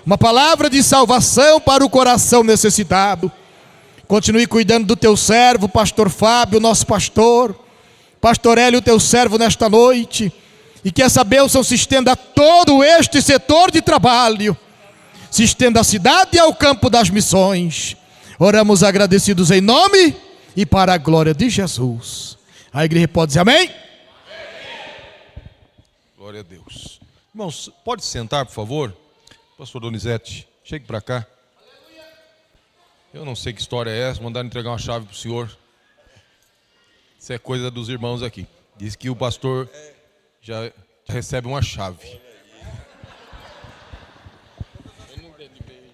uma palavra de salvação para o coração necessitado. Continue cuidando do teu servo, pastor Fábio, nosso pastor, pastor Hélio, teu servo nesta noite, e que essa bênção se estenda a todo este setor de trabalho, se estenda à cidade e ao campo das missões. Oramos agradecidos em nome e para a glória de Jesus. A igreja pode dizer amém? Glória a Deus. Irmãos, pode sentar, por favor? Pastor Donizete, chegue para cá. Eu não sei que história é essa, mandaram entregar uma chave para o senhor. Isso é coisa dos irmãos aqui. Diz que o pastor já recebe uma chave.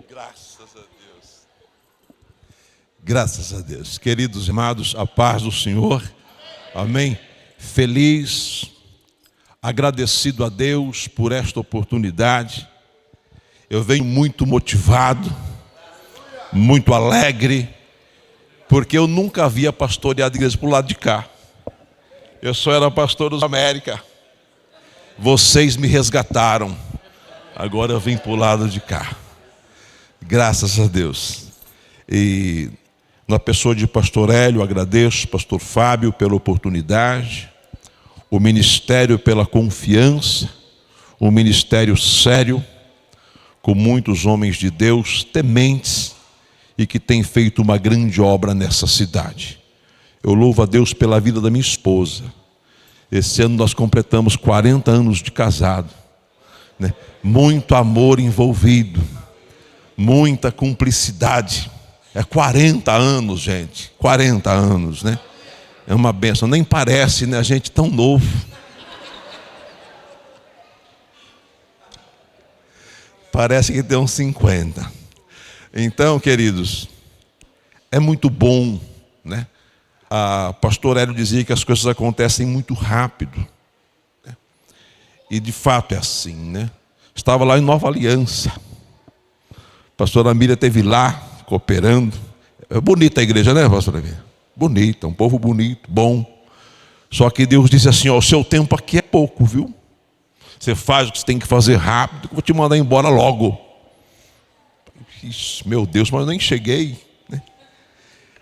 Graças a Deus. Graças a Deus. Queridos amados, a paz do Senhor. Amém. Feliz, agradecido a Deus por esta oportunidade. Eu venho muito motivado, muito alegre, porque eu nunca havia pastoreado igreja para o lado de cá. Eu só era pastor dos América. Vocês me resgataram. Agora eu vim para o lado de cá. Graças a Deus. E na pessoa de pastor Hélio, agradeço, pastor Fábio, pela oportunidade, o ministério pela confiança, um ministério sério, com muitos homens de Deus tementes e que têm feito uma grande obra nessa cidade. Eu louvo a Deus pela vida da minha esposa. Esse ano nós completamos 40 anos de casado, né? Muito amor envolvido, muita cumplicidade. É 40 anos, gente, 40 anos, né? É uma bênção, nem parece, né? A gente tão novo. Parece que tem uns 50. Então, queridos, é muito bom, né? A pastor Hélio dizia que as coisas acontecem muito rápido, né? E de fato é assim, né? Estava lá em Nova Aliança. A pastora Amília esteve lá, cooperando. É bonita a igreja, né, pastora Amília? Bonita, um povo bonito, bom. Só que Deus disse assim, ó, o seu tempo aqui é pouco, viu? Você faz o que você tem que fazer rápido, que eu vou te mandar embora logo. Ixi, meu Deus, mas eu nem cheguei, né?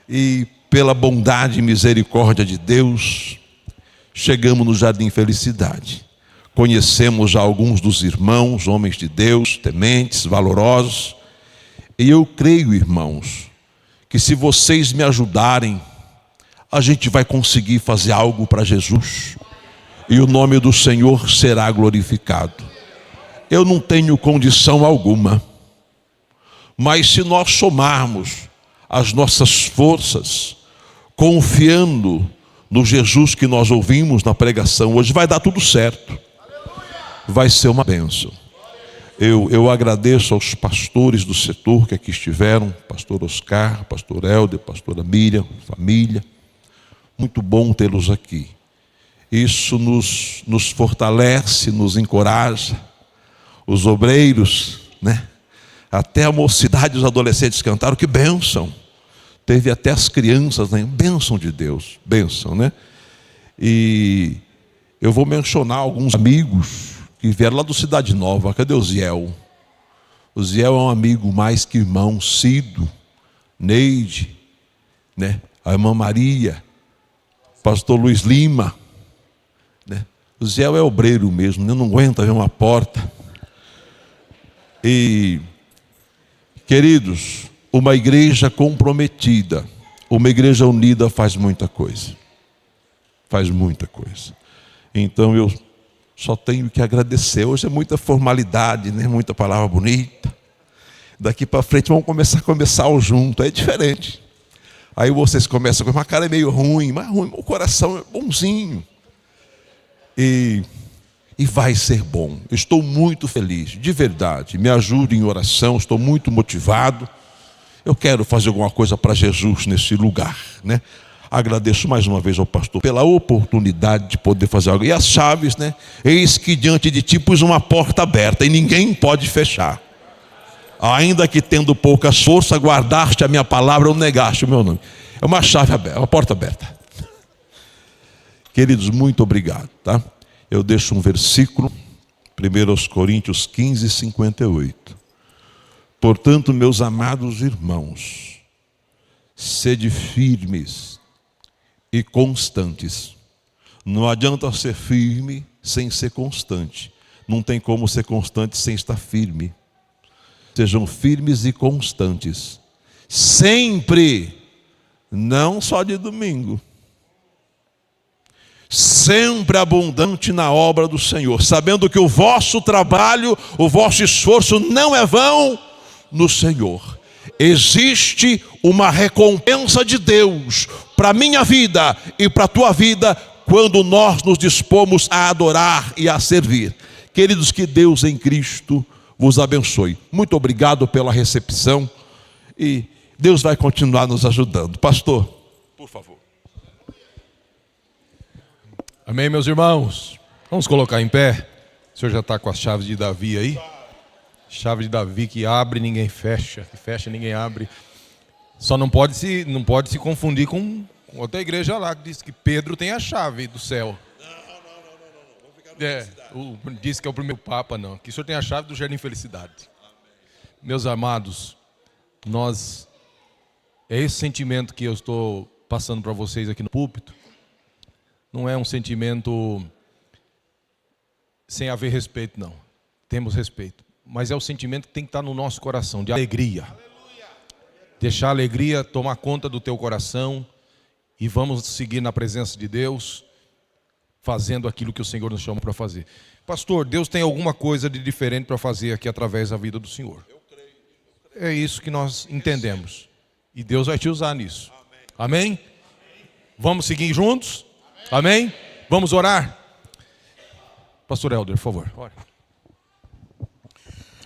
E pela bondade e misericórdia de Deus, chegamos no Jardim Felicidade. Conhecemos já alguns dos irmãos, homens de Deus, tementes, valorosos. E eu creio, irmãos, que se vocês me ajudarem, a gente vai conseguir fazer algo para Jesus. E o nome do Senhor será glorificado. Eu não tenho condição alguma. Mas se nós somarmos as nossas forças, confiando no Jesus que nós ouvimos na pregação hoje, vai dar tudo certo. Vai ser uma bênção. Eu agradeço aos pastores do setor que aqui estiveram, pastor Oscar, pastor Helder, pastora Miriam, família. Muito bom tê-los aqui. Isso nos fortalece, nos encoraja. Os obreiros, né? Até a mocidade e os adolescentes cantaram, que bênção. Teve até as crianças, né? Bênção de Deus, bênção, né? E eu vou mencionar alguns amigos que vieram lá do Cidade Nova. Cadê o Ziel? O Ziel é um amigo mais que irmão. Cido, Neide, né? A irmã Maria, pastor Luiz Lima, né? O Ziel é obreiro mesmo, né? Não aguenta ver uma porta. E, queridos, uma igreja comprometida, uma igreja unida faz muita coisa. Faz muita coisa. Então eu só tenho que agradecer. Hoje é muita formalidade, né? Muita palavra bonita. Daqui para frente vamos começar o junto, é diferente. Aí vocês começam com uma cara é meio ruim, mas ruim, o coração é bonzinho. E vai ser bom. Estou muito feliz, de verdade. Me ajude em oração, estou muito motivado. Eu quero fazer alguma coisa para Jesus nesse lugar, né? Agradeço mais uma vez ao pastor pela oportunidade de poder fazer algo. E as chaves, né? Eis que diante de ti pus uma porta aberta e ninguém pode fechar. Ainda que tendo poucas forças, guardaste a minha palavra ou negaste o meu nome. É uma chave aberta, uma porta aberta. Queridos, muito obrigado, tá? Eu deixo um versículo, 1 Coríntios 15, 58. Portanto, meus amados irmãos, sede firmes e constantes. Não adianta ser firme sem ser constante. Não tem como ser constante sem estar firme. Sejam firmes e constantes. Sempre, não só de domingo. Sempre abundante na obra do Senhor, sabendo que o vosso trabalho, o vosso esforço não é vão no Senhor. Existe uma recompensa de Deus para a minha vida e para a tua vida quando nós nos dispomos a adorar e a servir. Queridos, que Deus em Cristo vos abençoe. Muito obrigado pela recepção e Deus vai continuar nos ajudando. Pastor, por favor. Amém, meus irmãos? Vamos colocar em pé. O senhor já está com as chaves de Davi aí? Chave de Davi que abre, ninguém fecha. Que fecha, ninguém abre. Só não pode se confundir com outra igreja lá que diz que Pedro tem a chave do céu. Não. Diz que é o primeiro Papa, não. Que o senhor tem a chave do Jardim Felicidade. Meus amados, é esse sentimento que eu estou passando para vocês aqui no púlpito. Não é um sentimento sem haver respeito, não. Temos respeito. Mas é o sentimento que tem que estar no nosso coração, de alegria. Deixar a alegria tomar conta do teu coração e vamos seguir na presença de Deus, fazendo aquilo que o Senhor nos chama para fazer. Pastor, Deus tem alguma coisa de diferente para fazer aqui através da vida do Senhor. É isso que nós entendemos. E Deus vai te usar nisso. Amém? Vamos seguir juntos? Amém? Vamos orar? Pastor Helder, por favor. Ora.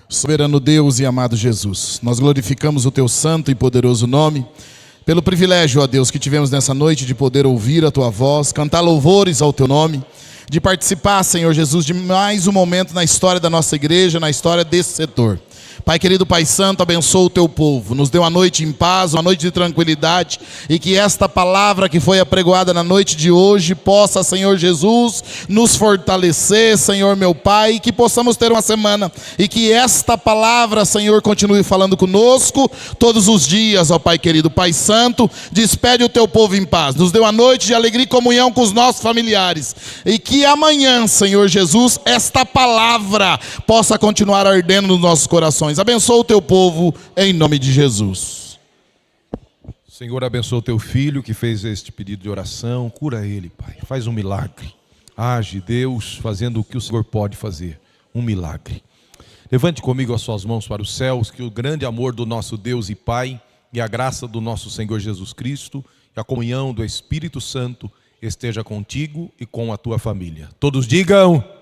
Soberano Deus e amado Jesus, nós glorificamos o teu santo e poderoso nome, pelo privilégio, ó Deus, que tivemos nessa noite de poder ouvir a tua voz, cantar louvores ao teu nome, de participar, Senhor Jesus, de mais um momento na história da nossa igreja, na história desse setor. Pai querido, Pai santo, abençoa o teu povo, nos dê uma noite em paz, uma noite de tranquilidade, e que esta palavra que foi apregoada na noite de hoje possa, Senhor Jesus, nos fortalecer, Senhor meu Pai, e que possamos ter uma semana, e que esta palavra, Senhor, continue falando conosco todos os dias, ó Pai querido, Pai santo, despede o teu povo em paz, nos dê uma noite de alegria e comunhão com os nossos familiares, e que amanhã, Senhor Jesus, esta palavra possa continuar ardendo nos nossos corações. Abençoa o teu povo em nome de Jesus. Senhor, abençoa o teu filho que fez este pedido de oração. Cura ele, Pai. Faz um milagre. Age, Deus, fazendo o que o Senhor pode fazer. Um milagre. Levante comigo as suas mãos para os céus, que o grande amor do nosso Deus e Pai, e a graça do nosso Senhor Jesus Cristo, e a comunhão do Espírito Santo esteja contigo e com a tua família. Todos digam...